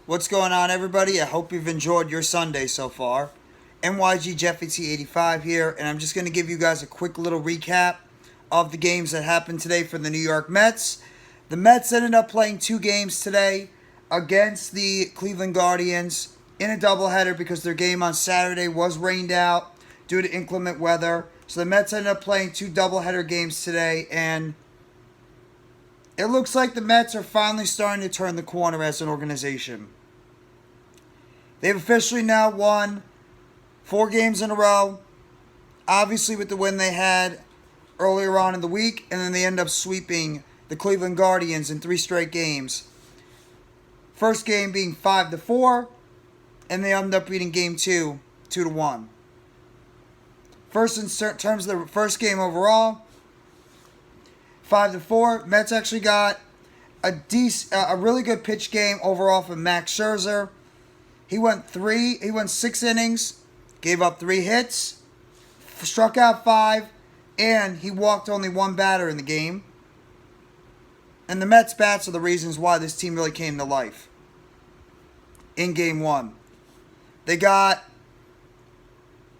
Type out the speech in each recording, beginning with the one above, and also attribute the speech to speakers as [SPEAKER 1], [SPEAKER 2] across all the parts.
[SPEAKER 1] What's going on, everybody? I hope you've enjoyed your Sunday so far. NYG Jeffy85 here, and I'm just going to give you guys a quick little recap of the games that happened today for the New York Mets. The Mets ended up playing 2 games today against the Cleveland Guardians in a doubleheader because their game on Saturday was rained out due to inclement weather. So the Mets ended up playing 2 doubleheader games today, and it looks like the Mets are finally starting to turn the corner as an organization. They've officially now won 4 games in a row, obviously with the win they had earlier on in the week, and then they end up sweeping the Cleveland Guardians in 3 straight games. First game being 5-4, and they end up beating game 2, 2-1. First, in terms of the first game overall, 5-4. Mets actually got a really good pitch game overall from Max Scherzer. He went 6 innings, gave up 3 hits, struck out 5, and he walked only 1 batter in the game. And the Mets bats are the reasons why this team really came to life in game 1. They got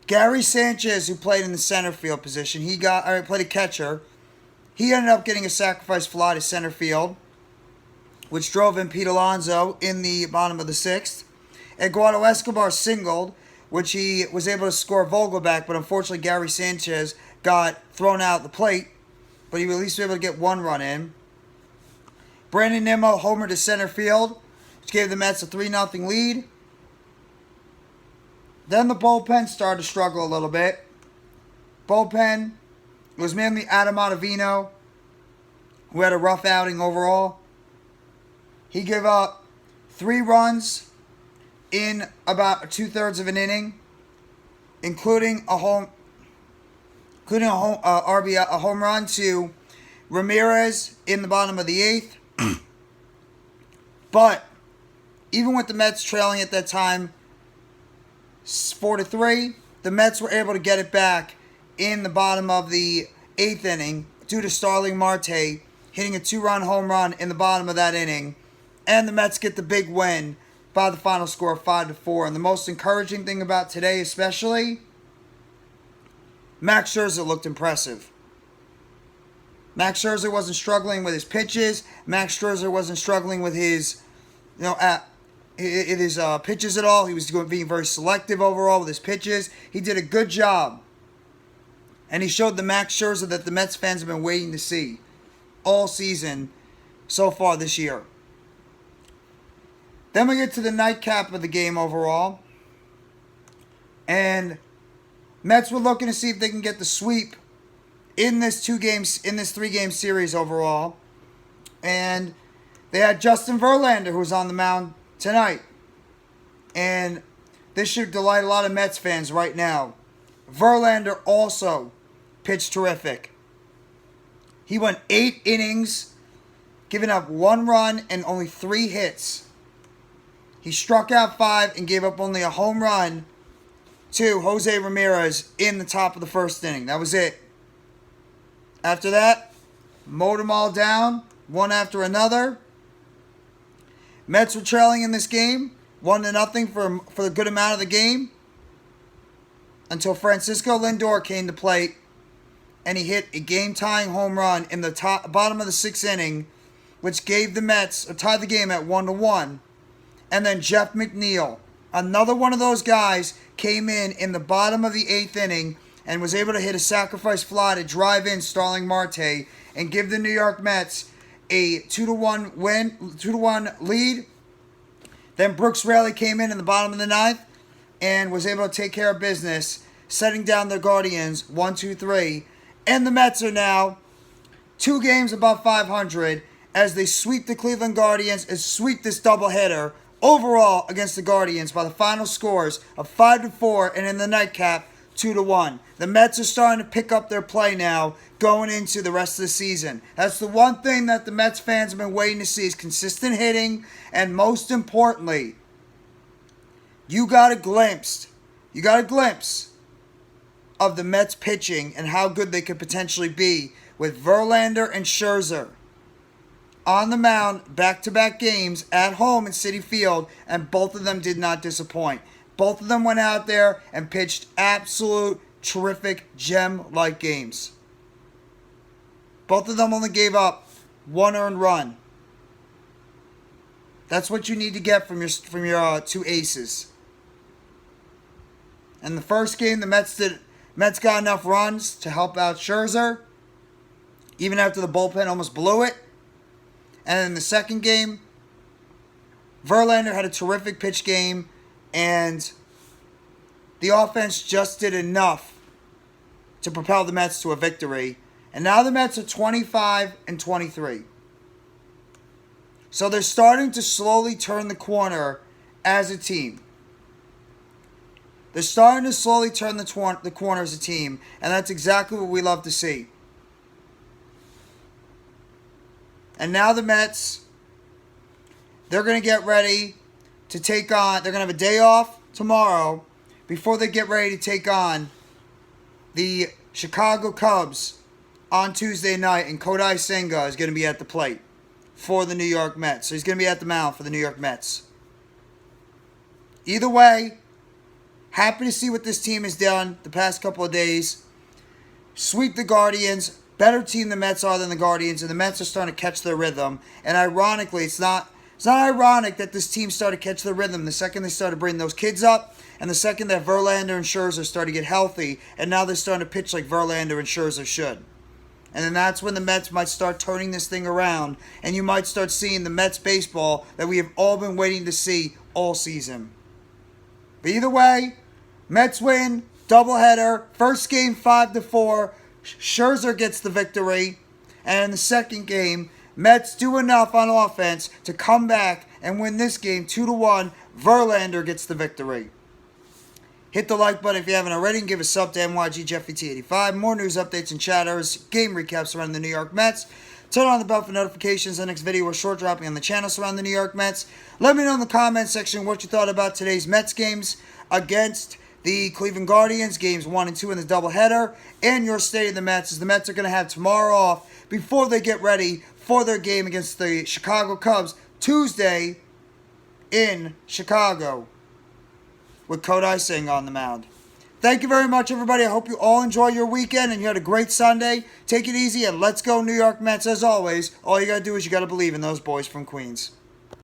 [SPEAKER 1] Gary Sanchez, who played in the center field position. He played a catcher. He ended up getting a sacrifice fly to center field, which drove in Pete Alonso in the bottom of the 6th. Eduardo Escobar singled, which he was able to score Vogelback, but unfortunately Gary Sanchez got thrown out at the plate, but he was at least able to get 1 run in. Brandon Nimmo homered to center field, which gave the Mets a 3-0 lead. Then the bullpen started to struggle a little bit. Bullpen was mainly Adam Ottavino, who had a rough outing overall. He gave up 3 runs in about 2/3 of an inning, including a home run to Ramirez in the bottom of the 8th. But even with the Mets trailing at that time 4-3, the Mets were able to get it back in the bottom of the 8th inning due to Starling Marte hitting a 2-run home run in the bottom of that inning. And the Mets get the big win by the final score of 5-4. And the most encouraging thing about today especially, Max Scherzer looked impressive. Max Scherzer wasn't struggling with his pitches. Max Scherzer wasn't struggling with his, pitches at all. He was being very selective overall with his pitches. He did a good job. And he showed the Max Scherzer that the Mets fans have been waiting to see all season so far this year. Then we get to the nightcap of the game overall. And Mets were looking to see if they can get the sweep in this 3-game series overall. And they had Justin Verlander, who was on the mound tonight. And this should delight a lot of Mets fans right now. Verlander also pitched terrific. He went 8 innings, giving up 1 run and only 3 hits. He struck out 5 and gave up only a home run to Jose Ramirez in the top of the 1st inning. That was it. After that, mowed them all down, one after another. Mets were trailing in this game, 1-0 for a good amount of the game, until Francisco Lindor came to plate, and he hit a game-tying home run in the bottom of the 6th inning, which gave the Mets, tied the game at 1-1. And then Jeff McNeil, another one of those guys, came in the bottom of the 8th inning and was able to hit a sacrifice fly to drive in Starling Marte and give the New York Mets a 2-1 lead. Then Brooks Raley came in the bottom of the 9th and was able to take care of business, setting down the Guardians 1-2-3. And the Mets are now 2 games above 500 as they sweep the Cleveland Guardians and sweep this doubleheader overall against the Guardians by the final scores of 5-4 and in the nightcap 2-1. The Mets are starting to pick up their play now going into the rest of the season. That's the one thing that the Mets fans have been waiting to see is consistent hitting, and most importantly, you got a glimpse of the Mets pitching and how good they could potentially be with Verlander and Scherzer on the mound, back-to-back games, at home in CitiField, and both of them did not disappoint. Both of them went out there and pitched absolute terrific gem-like games. Both of them only gave up 1 earned run. That's what you need to get from your two aces. In the first game, the Mets got enough runs to help out Scherzer, even after the bullpen almost blew it. And in the second game, Verlander had a terrific pitch game, and the offense just did enough to propel the Mets to a victory. And now the Mets are 25-23. So they're starting to slowly turn the corner as a team. They're starting to slowly turn the corner as a team, and that's exactly what we love to see. And now the Mets, they're going to get ready to take on, they're going to have a day off tomorrow before they get ready to take on the Chicago Cubs on Tuesday night, and Kodai Senga is going to be at the plate for the New York Mets. So he's going to be at the mound for the New York Mets. Either way, happy to see what this team has done the past couple of days. Sweep the Guardians. Better team the Mets are than the Guardians, and the Mets are starting to catch their rhythm. And ironically, it's not ironic that this team started to catch their rhythm the second they started bringing those kids up, and the second that Verlander and Scherzer started to get healthy, and now they're starting to pitch like Verlander and Scherzer should. And then that's when the Mets might start turning this thing around, and you might start seeing the Mets baseball that we have all been waiting to see all season. But either way, Mets win, doubleheader, first game 5-4. Scherzer gets the victory, and in the second game, Mets do enough on offense to come back and win this game 2-1. Verlander gets the victory. Hit the like button if you haven't already, and give a sub to NYGJeffyT85. More news, updates, and chatters, game recaps around the New York Mets. Turn on the bell for notifications. The next video we're short dropping on the channel surrounding the New York Mets. Let me know in the comment section what you thought about today's Mets games against the Cleveland Guardians, games 1 and 2 in the doubleheader, and your state of the Mets, as the Mets are going to have tomorrow off before they get ready for their game against the Chicago Cubs Tuesday in Chicago with Kodai Senga on the mound. Thank you very much, everybody. I hope you all enjoy your weekend and you had a great Sunday. Take it easy, and let's go New York Mets. As always, all you got to do is you got to believe in those boys from Queens.